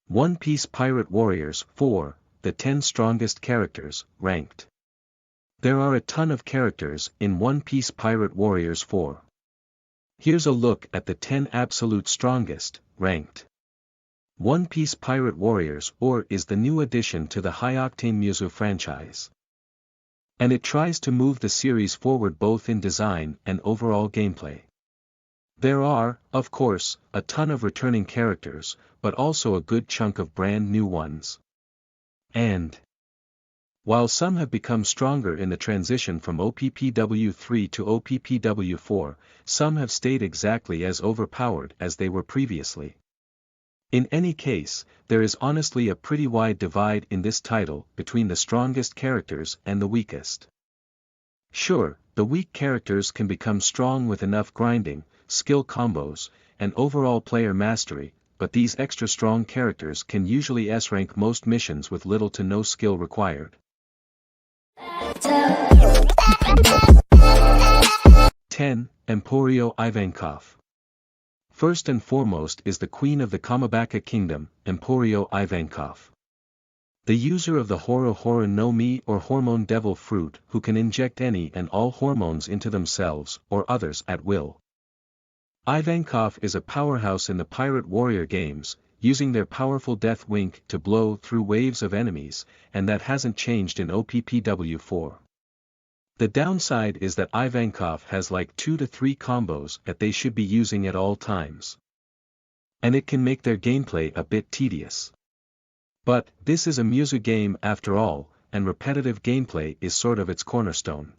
One Piece Pirate Warriors 4, The 10 Strongest Characters, Ranked. There are a ton of characters in One Piece Pirate Warriors 4. Here's a look at the 10 absolute strongest, ranked. One Piece Pirate Warriors 4 is the new addition to the high-octane Musou franchise. And it tries to move the series forward both in design and overall gameplay. There are, of course, a ton of returning characters, but also a good chunk of brand new ones. And while some have become stronger in the transition from OPPW3 to OPPW4, some have stayed exactly as overpowered as they were previously. In any case, there is honestly a pretty wide divide in this title between the strongest characters and the weakest. Sure, the weak characters can become strong with enough grinding, skill combos, and overall player mastery, but these extra strong characters can usually S-rank most missions with little to no skill required. 10. Emporio Ivankov. First and foremost is the queen of the Kamabaka Kingdom, Emporio Ivankov. The user of the Horo Horo no Mi or Hormone Devil Fruit who can inject any and all hormones into themselves or others at will. Ivankov is a powerhouse in the Pirate Warrior games, using their powerful Death Wink to blow through waves of enemies, and that hasn't changed in OPPW4. The downside is that Ivankov has like 2 to 3 combos that they should be using at all times. And it can make their gameplay a bit tedious. But, this is a Musou game after all, and repetitive gameplay is sort of its cornerstone.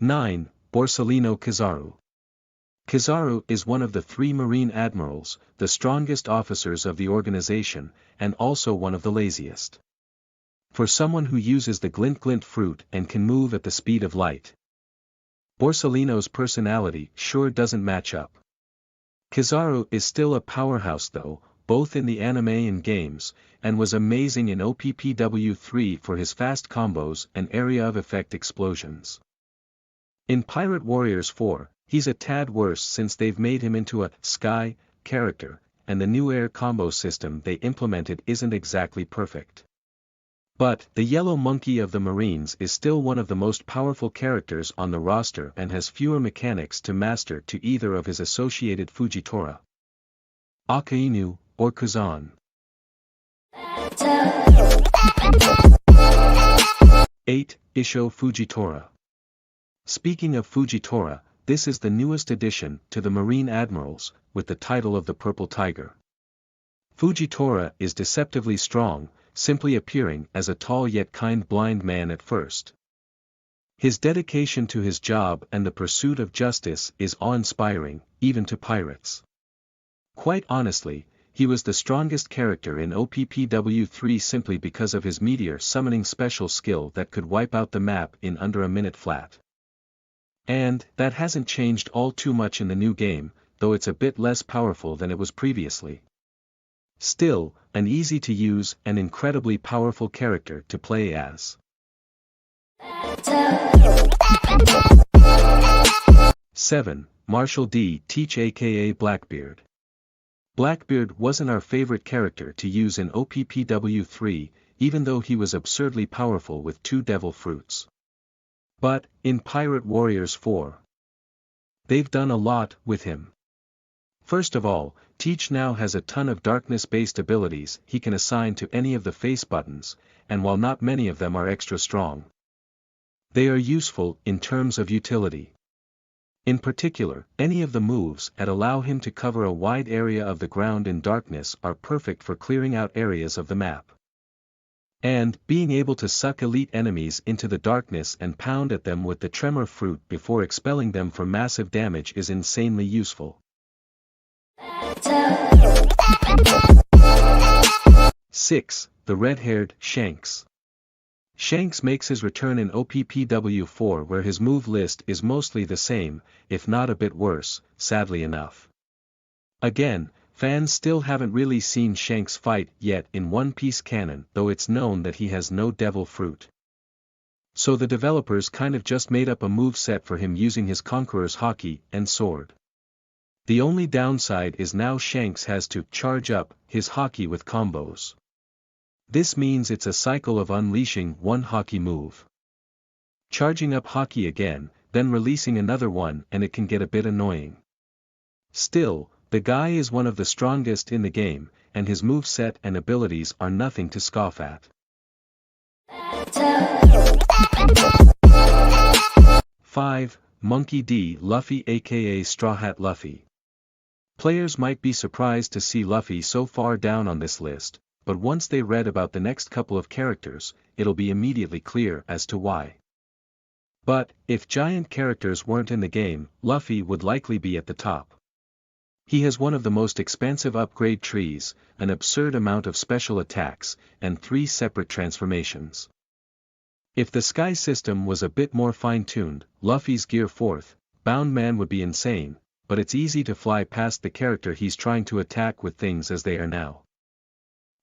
9. Borsalino Kizaru. Kizaru is one of the 3 Marine Admirals, the strongest officers of the organization, and also one of the laziest. For someone who uses the Glint fruit and can move at the speed of light, Borsalino's personality sure doesn't match up. Kizaru is still a powerhouse though, both in the anime and games, and was amazing in OPPW3 for his fast combos and area of effect explosions. In Pirate Warriors 4, he's a tad worse since they've made him into a sky character, and the new air combo system they implemented isn't exactly perfect. But, the Yellow Monkey of the Marines is still one of the most powerful characters on the roster and has fewer mechanics to master to either of his associated Fujitora, Akainu, or Kazan. 8. Isho Fujitora. Speaking of Fujitora, this is the newest addition to the Marine Admirals, with the title of the Purple Tiger. Fujitora is deceptively strong, simply appearing as a tall yet kind blind man at first. His dedication to his job and the pursuit of justice is awe-inspiring, even to pirates. Quite honestly, he was the strongest character in OPPW3 simply because of his meteor summoning special skill that could wipe out the map in under a minute flat. And, that hasn't changed all too much in the new game, though it's a bit less powerful than it was previously. Still, an easy-to-use and incredibly powerful character to play as. 7. Marshall D. Teach aka Blackbeard. Blackbeard wasn't our favorite character to use in OPPW3, even though he was absurdly powerful with 2 devil fruits. But, in Pirate Warriors 4, they've done a lot with him. First of all, Teach now has a ton of darkness-based abilities he can assign to any of the face buttons, and while not many of them are extra strong, they are useful in terms of utility. In particular, any of the moves that allow him to cover a wide area of the ground in darkness are perfect for clearing out areas of the map. And, being able to suck elite enemies into the darkness and pound at them with the Tremor Fruit before expelling them for massive damage is insanely useful. 6. The red-haired Shanks. Shanks makes his return in OPPW4 where his move list is mostly the same, if not a bit worse, sadly enough. Again, fans still haven't really seen Shanks fight yet in One Piece canon, though it's known that he has no devil fruit. So the developers kind of just made up a move set for him using his Conqueror's Haki and sword. The only downside is now Shanks has to charge up his Haki with combos. This means it's a cycle of unleashing one Haki move, charging up Haki again, then releasing another one, and it can get a bit annoying. Still, the guy is one of the strongest in the game, and his moveset and abilities are nothing to scoff at. 5. Monkey D. Luffy aka Straw Hat Luffy. Players might be surprised to see Luffy so far down on this list, but once they read about the next couple of characters, it'll be immediately clear as to why. But, if giant characters weren't in the game, Luffy would likely be at the top. He has one of the most expansive upgrade trees, an absurd amount of special attacks, and 3 separate transformations. If the Sky system was a bit more fine-tuned, Luffy's Gear 4th, Bound Man would be insane, but it's easy to fly past the character he's trying to attack with things as they are now.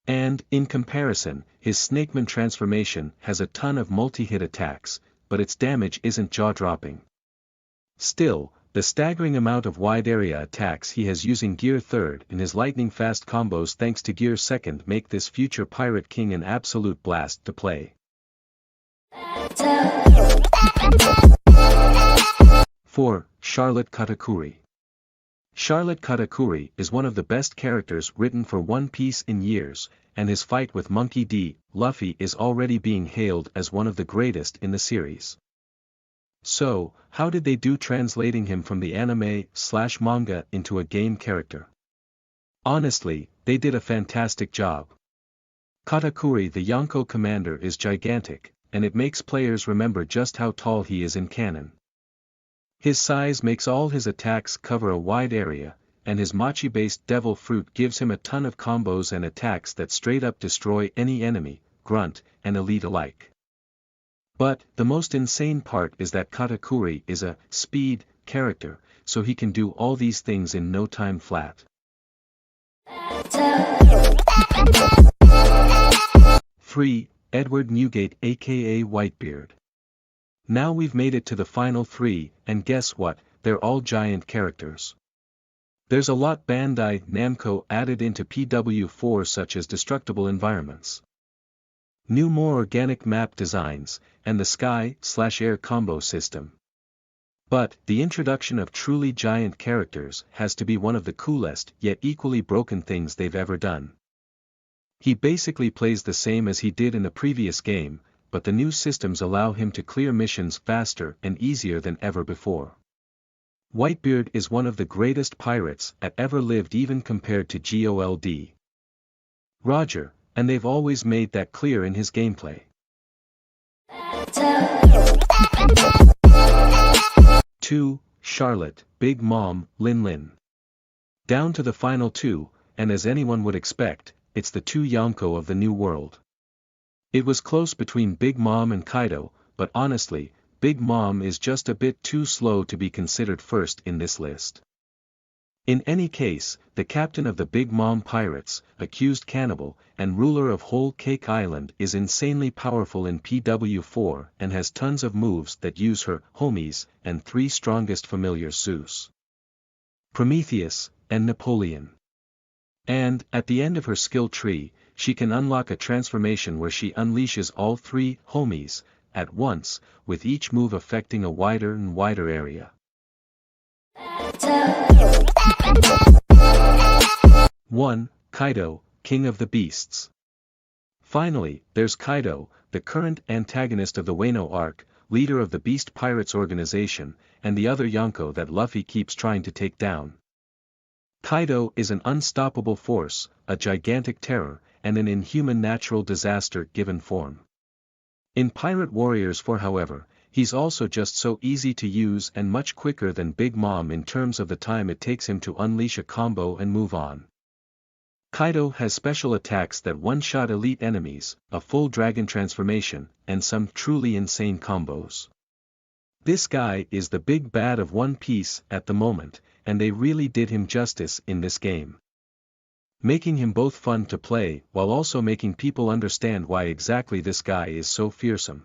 And, in comparison, his Snakeman transformation has a ton of multi-hit attacks, but its damage isn't jaw-dropping. Still, the staggering amount of wide-area attacks he has using Gear 3rd and his lightning-fast combos thanks to Gear 2nd make this future Pirate King an absolute blast to play. 4. Charlotte Katakuri. Charlotte Katakuri is one of the best characters written for One Piece in years, and his fight with Monkey D. Luffy is already being hailed as one of the greatest in the series. So, how did they do translating him from the anime/manga into a game character? Honestly, they did a fantastic job. Katakuri the Yonko commander is gigantic, and it makes players remember just how tall he is in canon. His size makes all his attacks cover a wide area, and his Machi-based Devil Fruit gives him a ton of combos and attacks that straight up destroy any enemy, grunt, and elite alike. But, the most insane part is that Katakuri is a speed character, so he can do all these things in no time flat. 3. Edward Newgate aka Whitebeard. Now we've made it to the final 3, and guess what, they're all giant characters. There's a lot Bandai Namco added into PW4 such as destructible environments, new more organic map designs, and the Sky/Air combo system. But, the introduction of truly giant characters has to be one of the coolest yet equally broken things they've ever done. He basically plays the same as he did in the previous game, but the new systems allow him to clear missions faster and easier than ever before. Whitebeard is one of the greatest pirates that ever lived even compared to Gold Roger, and they've always made that clear in his gameplay. 2. Charlotte, Big Mom, Lin Lin. Down to the final 2, and as anyone would expect, it's the 2 Yonko of the New World. It was close between Big Mom and Kaido, but honestly, Big Mom is just a bit too slow to be considered first in this list. In any case, the captain of the Big Mom Pirates, accused cannibal, and ruler of Whole Cake Island is insanely powerful in PW4 and has tons of moves that use her homies and 3 strongest familiars Zeus, Prometheus, and Napoleon. And, at the end of her skill tree, she can unlock a transformation where she unleashes all 3 homies at once, with each move affecting a wider and wider area. 1. Kaido, King of the Beasts. Finally, there's Kaido, the current antagonist of the Wano arc, leader of the Beast Pirates organization, and the other Yonko that Luffy keeps trying to take down. Kaido is an unstoppable force, a gigantic terror, and an inhuman natural disaster given form. In Pirate Warriors 4 however, he's also just so easy to use and much quicker than Big Mom in terms of the time it takes him to unleash a combo and move on. Kaido has special attacks that one-shot elite enemies, a full dragon transformation, and some truly insane combos. This guy is the big bad of One Piece at the moment, and they really did him justice in this game, making him both fun to play while also making people understand why exactly this guy is so fearsome.